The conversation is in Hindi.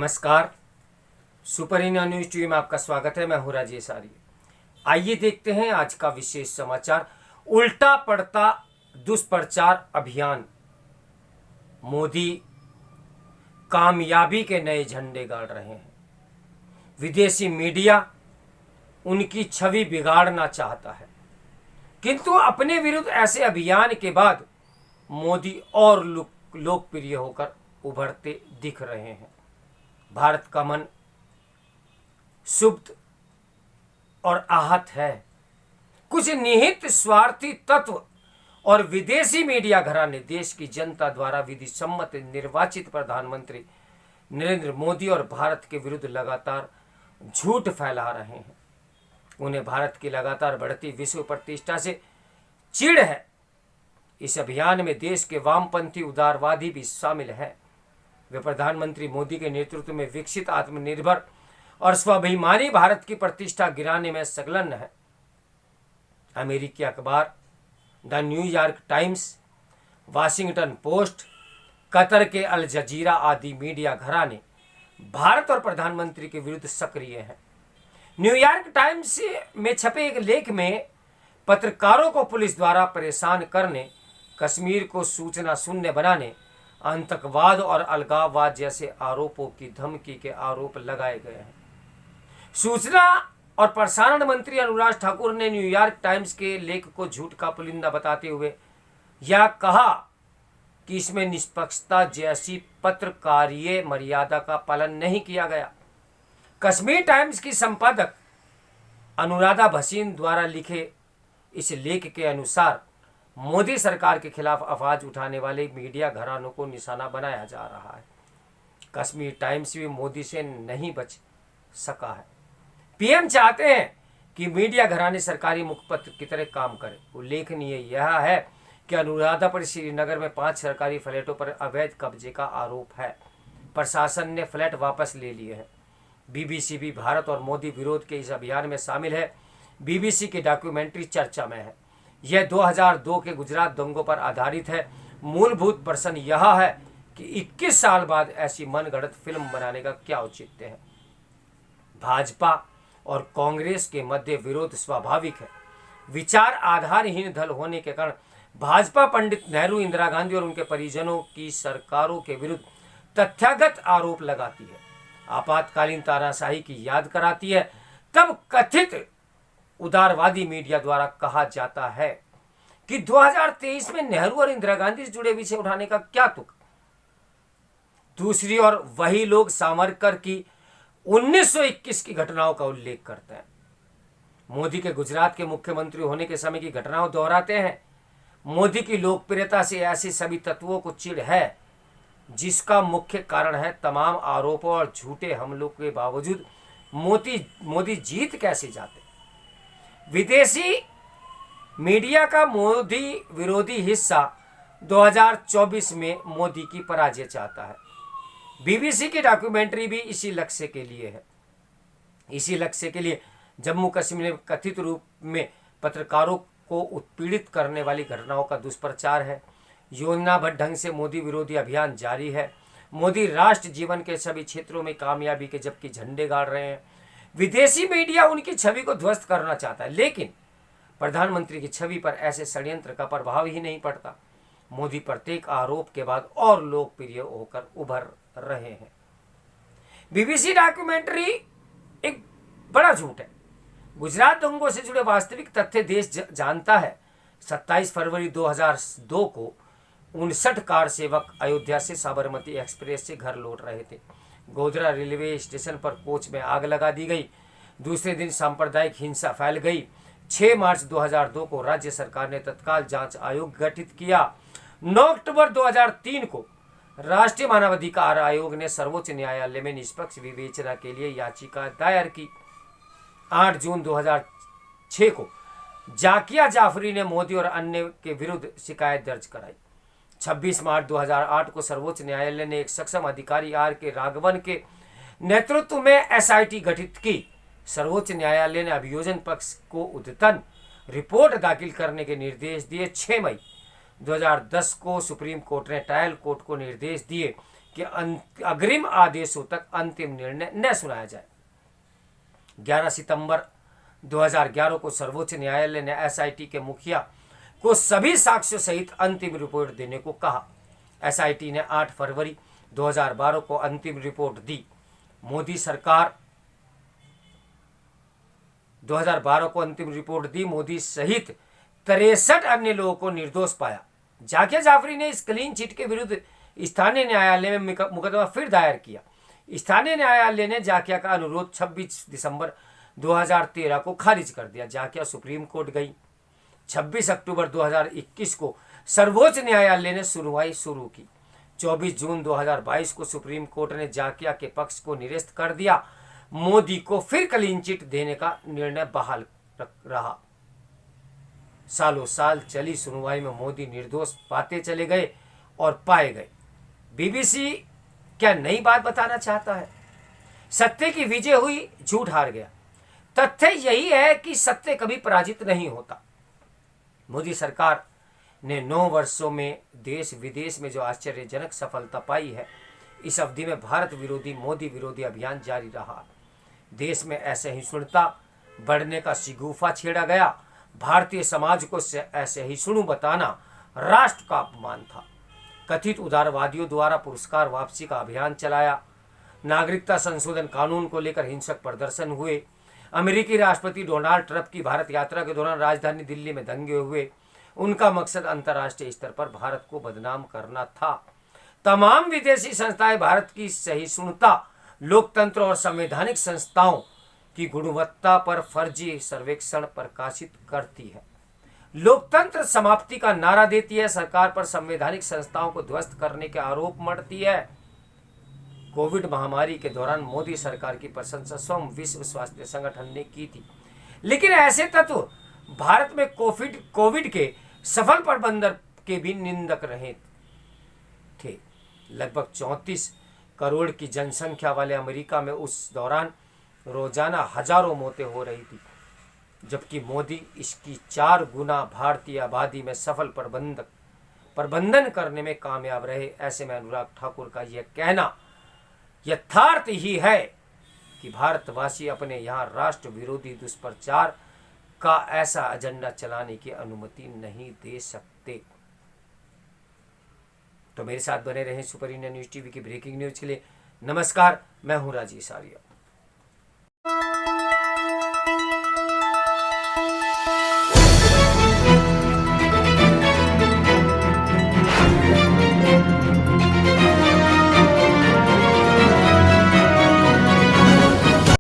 नमस्कार। सुपर इंडिया न्यूज टीवी में आपका स्वागत है। मैं हूं राजेश आर्य। आइए देखते हैं आज का विशेष समाचार। उल्टा पड़ता दुष्प्रचार अभियान, मोदी कामयाबी के नए झंडे गाड़ रहे हैं। विदेशी मीडिया उनकी छवि बिगाड़ना चाहता है, किंतु अपने विरुद्ध ऐसे अभियान के बाद मोदी और लोकप्रिय होकर उभरते दिख रहे हैं। भारत का मन सुप्त और आहत है। कुछ निहित स्वार्थी तत्व और विदेशी मीडिया घराने देश की जनता द्वारा विधि सम्मत निर्वाचित प्रधानमंत्री नरेंद्र मोदी और भारत के विरुद्ध लगातार झूठ फैला रहे हैं। उन्हें भारत की लगातार बढ़ती विश्व प्रतिष्ठा से चिढ़ है। इस अभियान में देश के वामपंथी उदारवादी भी शामिल हैं। वे प्रधानमंत्री मोदी के नेतृत्व में विकसित, आत्मनिर्भर और स्वाभिमानी भारत की प्रतिष्ठा गिराने में संलग्न है। अमेरिकी अखबार the New York times, Washington post, Qatar के अल जजीरा आदि मीडिया घराने भारत और प्रधानमंत्री के विरुद्ध सक्रिय हैं। न्यूयॉर्क टाइम्स में छपे एक लेख में पत्रकारों को पुलिस द्वारा परेशान करने, कश्मीर को सूचना शून्य बनाने, आतंकवाद और अलगाववाद जैसे आरोपों की धमकी के आरोप लगाए गए हैं। सूचना और प्रसारण मंत्री अनुराग ठाकुर ने न्यूयॉर्क टाइम्स के लेख को झूठ का पुलिंदा बताते हुए यह कहा कि इसमें निष्पक्षता जैसी पत्रकारीय मर्यादा का पालन नहीं किया गया। कश्मीर टाइम्स की संपादक अनुराधा भसीन द्वारा लिखे इस लेख के अनुसार मोदी सरकार के खिलाफ आवाज उठाने वाले मीडिया घरानों को निशाना बनाया जा रहा है। कश्मीर टाइम्स भी मोदी से नहीं बच सका है। पीएम चाहते हैं कि मीडिया घराने सरकारी मुखपत्र की तरह काम करें। उल्लेखनीय यह है कि अनुराधा पर श्रीनगर में 5 सरकारी फ्लैटों पर अवैध कब्जे का आरोप है। प्रशासन ने फ्लैट वापस ले लिए हैं। बीबीसी भी भारत और मोदी विरोध के इस अभियान में शामिल है। बीबीसी की डॉक्यूमेंट्री चर्चा में है। यह 2002 के गुजरात दंगों पर आधारित है। मूलभूत प्रश्न यह है कि 21 साल बाद ऐसी मनगढ़ंत फिल्म बनाने का क्या औचित्य है। भाजपा और कांग्रेस के मध्य विरोध स्वाभाविक है। विचार आधारहीन दल होने के कारण भाजपा पंडित नेहरू, इंदिरा गांधी और उनके परिजनों की सरकारों के विरुद्ध तथ्यागत आरोप लगाती है, आपातकालीन तानाशाही की याद कराती है। तब कथित उदारवादी मीडिया द्वारा कहा जाता है कि 2023 में नेहरू और इंदिरा गांधी से जुड़े विषय उठाने का क्या तुक। दूसरी ओर वही लोग सावरकर की 1921 की घटनाओं का उल्लेख करते हैं। मोदी के गुजरात के मुख्यमंत्री होने के समय की घटनाओं दोहराते हैं। मोदी की लोकप्रियता से ऐसे सभी तत्वों को चिढ़ है, जिसका मुख्य कारण है तमाम आरोपों और झूठे हमलों के बावजूद मोदी जीत कैसे जाते। विदेशी मीडिया का मोदी विरोधी हिस्सा 2024 में मोदी की पराजय चाहता है। बीबीसी की डॉक्यूमेंट्री भी इसी लक्ष्य के लिए है। इसी लक्ष्य के लिए जम्मू कश्मीर में कथित रूप में पत्रकारों को उत्पीड़ित करने वाली घटनाओं का दुष्प्रचार है। योजनाबद्ध ढंग से मोदी विरोधी अभियान जारी है। मोदी राष्ट्र जीवन के सभी क्षेत्रों में कामयाबी के जबकि झंडे गाड़ रहे हैं। विदेशी मीडिया उनकी छवि को ध्वस्त करना चाहता है, लेकिन प्रधानमंत्री की छवि पर ऐसे षड्यंत्र का प्रभाव ही नहीं पड़ता। मोदी प्रत्येक आरोप के बाद और लोकप्रिय होकर उभर रहे हैं। बीबीसी डॉक्यूमेंट्री एक बड़ा झूठ है। गुजरात दंगों से जुड़े वास्तविक तथ्य देश जानता है। 27 फरवरी 2002 को 59 कार सेवक अयोध्या से साबरमती एक्सप्रेस से घर लौट रहे थे। गोधरा रेलवे स्टेशन पर कोच में आग लगा दी गई। दूसरे दिन सांप्रदायिक हिंसा फैल गई। 6 मार्च 2002 को राज्य सरकार ने तत्काल जांच आयोग गठित किया। 9 अक्टूबर 2003 को राष्ट्रीय मानवाधिकार आयोग ने सर्वोच्च न्यायालय में निष्पक्ष विवेचना के लिए याचिका दायर की। 8 जून 2006 को जाकिया जाफरी ने मोदी और अन्य के विरुद्ध शिकायत दर्ज कराई। 26 मार्च 2008 को सर्वोच्च न्यायालय ने एक सक्षम अधिकारी आर के राघवन के नेतृत्व में एसआईटी गठित की। सर्वोच्च न्यायालय ने अभियोजन पक्ष को उद्यतन रिपोर्ट दाखिल करने के निर्देश दिए। 6 मई 2010 को सुप्रीम कोर्ट ने ट्रायल कोर्ट को निर्देश दिए कि अग्रिम आदेशों तक अंतिम निर्णय न सुनाया जाए। 11 सितंबर 2011 को सर्वोच्च न्यायालय ने एसआईटी के मुखिया को सभी साक्ष्यों सहित अंतिम रिपोर्ट देने को कहा। एसआईटी ने 8 फरवरी 2012 को अंतिम रिपोर्ट दी। मोदी सरकार 2012 को अंतिम रिपोर्ट दी। मोदी सहित 63 अन्य लोगों को निर्दोष पाया। जाकिया जाफरी ने इस क्लीन चिट के विरुद्ध स्थानीय न्यायालय में मुकदमा फिर दायर किया। स्थानीय न्यायालय ने जाकिया का अनुरोध 26 दिसंबर 2013 को खारिज कर दिया। जाकिया सुप्रीम कोर्ट गई। 26 अक्टूबर 2021 को सर्वोच्च न्यायालय ने सुनवाई शुरू की। 24 जून 2022 को सुप्रीम कोर्ट ने जाकिया के पक्ष को निरस्त कर दिया। मोदी को फिर क्लीन चिट देने का निर्णय बहाल रहा। सालों साल चली सुनवाई में मोदी निर्दोष पाते चले गए और पाए गए। बीबीसी क्या नई बात बताना चाहता है? सत्य की विजय हुई, झूठ हार गया। तथ्य यही है कि सत्य कभी पराजित नहीं होता। मोदी सरकार ने 9 वर्षों में देश विदेश में जो आश्चर्यजनक सफलता पाई है, इस अवधि में भारत विरोधी मोदी विरोधी अभियान जारी रहा। देश में ऐसे ही सुणता बढ़ने का शिगुफा छेड़ा गया। भारतीय समाज को ऐसे ही सुणु बताना राष्ट्र का अपमान था। कथित उदारवादियों द्वारा पुरस्कार वापसी का अभियान चलाया। नागरिकता संशोधन कानून को लेकर हिंसक प्रदर्शन हुए। अमेरिकी राष्ट्रपति डोनाल्ड ट्रंप की भारत यात्रा के दौरान राजधानी दिल्ली में दंगे हुए। उनका मकसद अंतर्राष्ट्रीय स्तर पर भारत को बदनाम करना था। तमाम विदेशी संस्थाएं भारत की सहिष्णुता, लोकतंत्र और संवैधानिक संस्थाओं की गुणवत्ता पर फर्जी सर्वेक्षण प्रकाशित करती है। लोकतंत्र समाप्ति का नारा देती है। सरकार पर संवैधानिक संस्थाओं को ध्वस्त करने के आरोप मढ़ती है। कोविड महामारी के दौरान मोदी सरकार की प्रशंसा स्वयं विश्व स्वास्थ्य संगठन ने की थी। लेकिन ऐसे तत्व भारत में कोविड के सफल प्रबंधन के भी निंदक रहे थे। लगभग 34 करोड़ की जनसंख्या वाले अमेरिका में उस दौरान रोजाना हजारों मौतें हो रही थी, जबकि मोदी इसकी 4 गुना भारतीय आबादी में सफल प्रबंधन करने में कामयाब रहे। ऐसे में अनुराग ठाकुर का यह कहना यथार्थ ही है कि भारतवासी अपने यहाँ राष्ट्र विरोधी दुष्प्रचार का ऐसा एजेंडा चलाने की अनुमति नहीं दे सकते। तो मेरे साथ बने रहें सुपर इंडिया न्यूज टीवी की ब्रेकिंग न्यूज के लिए। नमस्कार, मैं हूं राजेश आर्य।